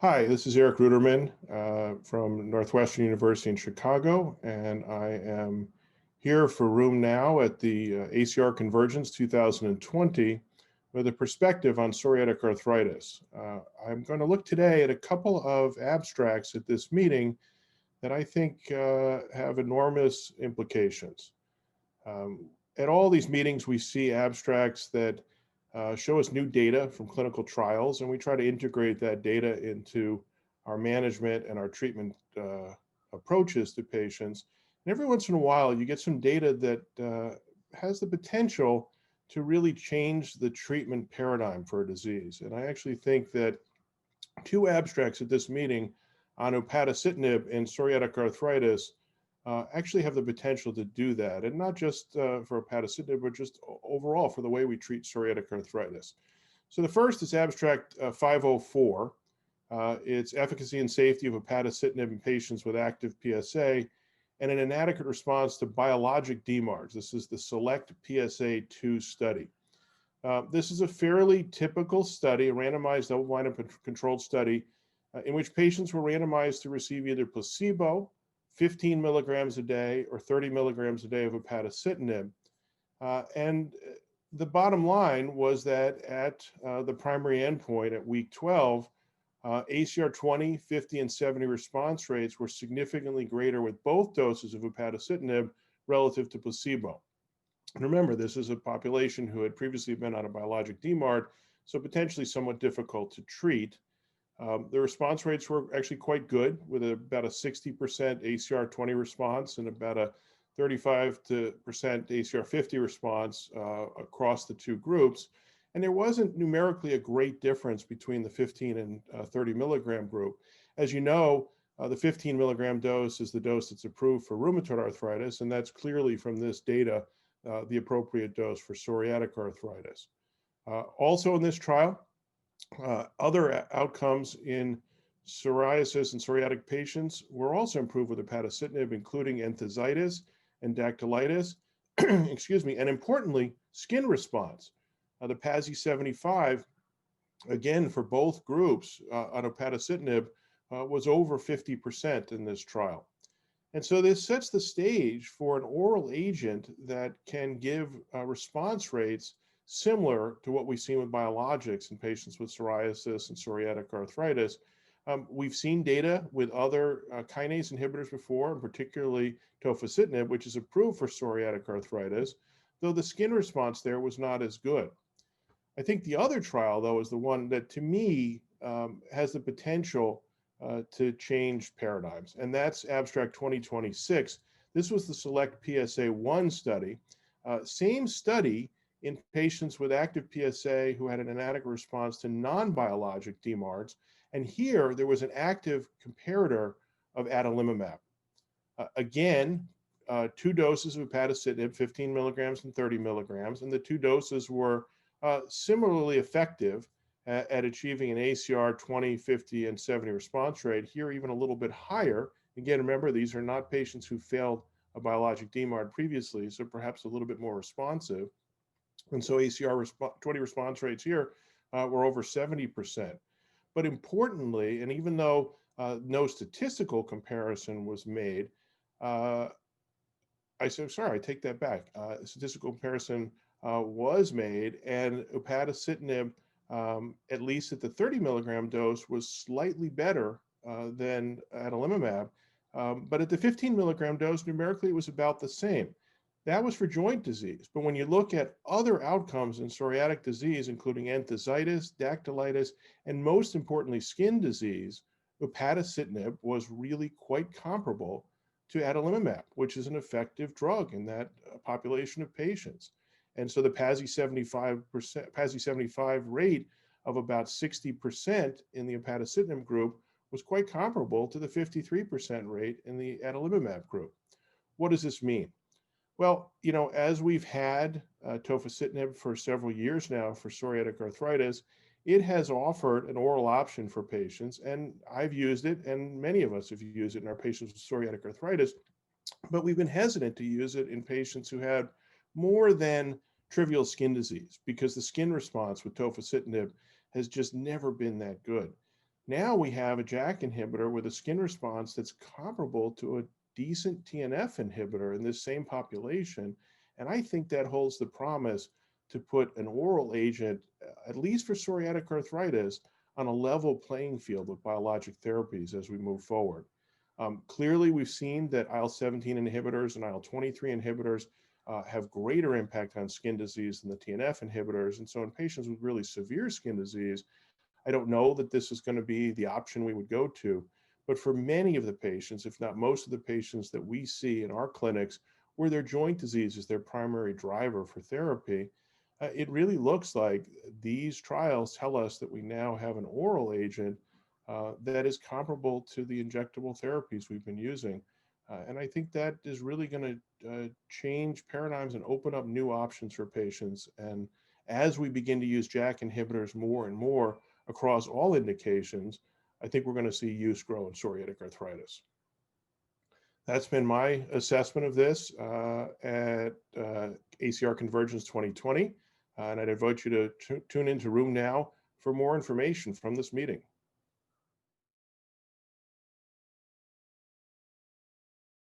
Hi, this is Eric Ruderman from Northwestern University in Chicago, and I am here for Room Now at the ACR Convergence 2020 with a perspective on psoriatic arthritis. I'm going to look today at a couple of abstracts at this meeting that I think have enormous implications. At all these meetings, we see abstracts that show us new data from clinical trials, and we try to integrate that data into our management and our treatment approaches to patients. And every once in a while, you get some data that has the potential to really change the treatment paradigm for a disease. And I actually think that two abstracts at this meeting on upadacitinib and psoriatic arthritis actually have the potential to do that, and not just for upadacitinib, but just overall for the way we treat psoriatic arthritis. So the first is abstract 504. It's efficacy and safety of upadacitinib in patients with active PSA and an inadequate response to biologic DMARDs. This is the SELECT PSA-2 study. This is a fairly typical study, a randomized double-blind controlled study in which patients were randomized to receive either placebo, 15 milligrams a day, or 30 milligrams a day of upadacitinib. And the bottom line was that at the primary endpoint at week 12, ACR 20, 50, and 70 response rates were significantly greater with both doses of upadacitinib relative to placebo. And remember, this is a population who had previously been on a biologic DMARD, so potentially somewhat difficult to treat. The response rates were actually quite good, with about a 60% ACR 20 response and about a 35% ACR 50 response across the two groups. And there wasn't numerically a great difference between the 15 and 30 milligram group. As you know, the 15 milligram dose is the dose that's approved for rheumatoid arthritis, and that's clearly from this data the appropriate dose for psoriatic arthritis. Also in this trial, other outcomes in psoriasis and psoriatic patients were also improved with upadacitinib, including enthesitis and dactylitis, excuse me, and importantly, skin response. The PASI 75, again, for both groups on upadacitinib, was over 50% in this trial. And so this sets the stage for an oral agent that can give response rates similar to what we've seen with biologics in patients with psoriasis and psoriatic arthritis. We've seen data with other kinase inhibitors before, and particularly tofacitinib, which is approved for psoriatic arthritis, though the skin response there was not as good. I think the other trial, though, is the one that, to me, has the potential to change paradigms, and that's abstract 2026. This was the SELECT PSA-1 study. Same study in patients with active PSA who had an inadequate response to non-biologic DMARDs, and here there was an active comparator of adalimumab. Again, two doses of upadacitinib, 15 milligrams and 30 milligrams, and the two doses were similarly effective at achieving an ACR 20, 50, and 70 response rate, here even a little bit higher. Again, remember, these are not patients who failed a biologic DMARD previously, so perhaps a little bit more responsive. And so ACR 20 response rates here were over 70%. But importantly, and even though no statistical comparison was made, I take that back. Statistical comparison was made, and upadacitinib, at least at the 30 milligram dose, was slightly better than adalimumab. But at the 15 milligram dose, numerically, it was about the same. That was for joint disease. But when you look at other outcomes in psoriatic disease, including enthesitis, dactylitis, and most importantly, skin disease, upadacitinib was really quite comparable to adalimumab, which is an effective drug in that population of patients. And so the PASI 75 rate of about 60% in the upadacitinib group was quite comparable to the 53% rate in the adalimumab group. What does this mean? Well, you know, as we've had tofacitinib for several years now for psoriatic arthritis, it has offered an oral option for patients, and I've used it, and many of us have used it in our patients with psoriatic arthritis, but we've been hesitant to use it in patients who had more than trivial skin disease, because the skin response with tofacitinib has just never been that good. Now we have a JAK inhibitor with a skin response that's comparable to a decent TNF inhibitor in this same population. And I think that holds the promise to put an oral agent, at least for psoriatic arthritis, on a level playing field with biologic therapies as we move forward. Clearly, we've seen that IL-17 inhibitors and IL-23 inhibitors have greater impact on skin disease than the TNF inhibitors. And so in patients with really severe skin disease, I don't know that this is going to be the option we would go to, but for many of the patients, if not most of the patients that we see in our clinics, where their joint disease is their primary driver for therapy, it really looks like these trials tell us that we now have an oral agent that is comparable to the injectable therapies we've been using. And I think that is really going to change paradigms and open up new options for patients. And as we begin to use JAK inhibitors more and more, across all indications, I think we're going to see use grow in psoriatic arthritis. That's been my assessment of this at ACR Convergence 2020. And I'd invite you to tune into Room Now for more information from this meeting.